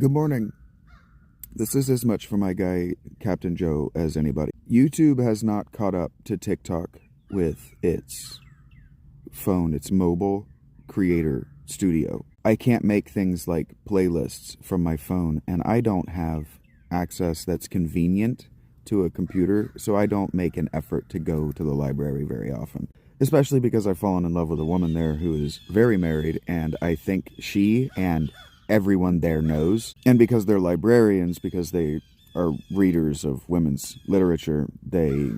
Good morning. This is as much for my guy, Captain Joe, as anybody. YouTube has not caught up to TikTok with its phone, its mobile creator studio. I can't make things like playlists from my phone, and I don't have access that's convenient to a computer, so I don't make an effort to go to the library very often. Especially because I've fallen in love with a woman there who is very married, and I think she and everyone there knows. And because they're librarians, because they are readers of women's literature, they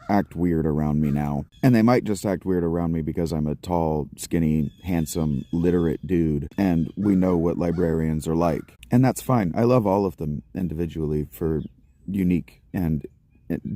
act weird around me now. And they might just act weird around me because I'm a tall, skinny, handsome, literate dude, and we know what librarians are like. And that's fine. I love all of them individually for unique and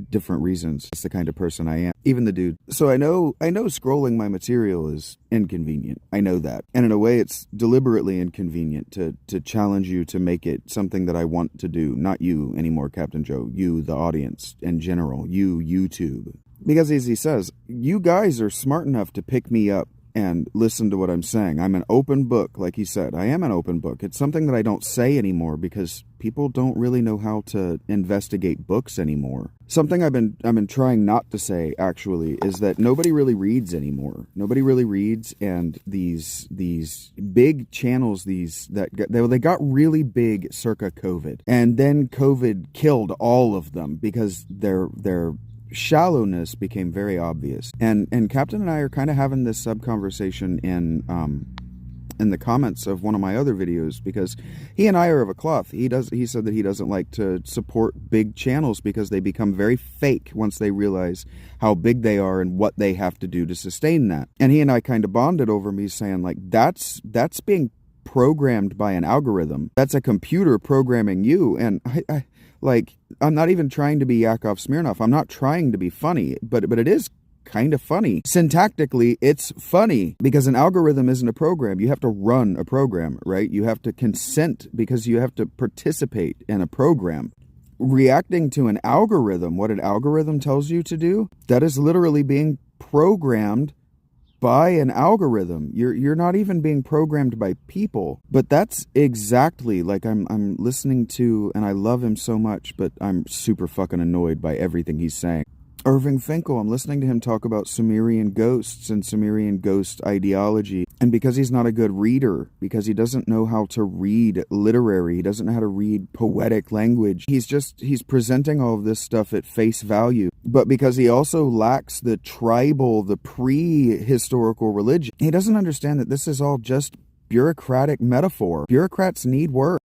different reasons. It's the kind of person I am. Even the dude. So I know scrolling my material is inconvenient. I know that. And in a way, it's deliberately inconvenient to challenge you to make it something that I want to do. Not you anymore, Captain Joe. You, the audience, in general. You, YouTube. Because as he says, you guys are smart enough to pick me up and listen to what I'm saying. I'm an open book, like he said. I am an open book. It's something that I don't say anymore because people don't really know how to investigate books anymore. Something I've been trying not to say, actually, is that nobody really reads anymore. Nobody really reads, and these big channels, they got really big circa COVID. And then COVID killed all of them because their shallowness became very obvious. And Captain and I are kind of having this sub-conversation in the comments of one of my other videos, because he and I are of a cloth. He said that he doesn't like to support big channels because they become very fake once they realize how big they are and what they have to do to sustain that. And he and I kind of bonded over me saying, like, that's being programmed by an algorithm. That's a computer programming you. And I'm not even trying to be Yakov Smirnoff. I'm not trying to be funny, but it is kind of funny. Syntactically, it's funny because an algorithm isn't a program. You have to run a program, right? You have to consent because you have to participate in a program. Reacting to an algorithm, what an algorithm tells you to do, that is literally being programmed by an algorithm. You're not even being programmed by people. But that's exactly, like, I'm listening to, and I love him so much, but I'm super fucking annoyed by everything he's saying. Irving Finkel, I'm listening to him talk about Sumerian ghosts and Sumerian ghost ideology. And because he's not a good reader, because he doesn't know how to read literary, he doesn't know how to read poetic language, he's presenting all of this stuff at face value. But because he also lacks the tribal, the pre-historical religion, he doesn't understand that this is all just bureaucratic metaphor. Bureaucrats need work.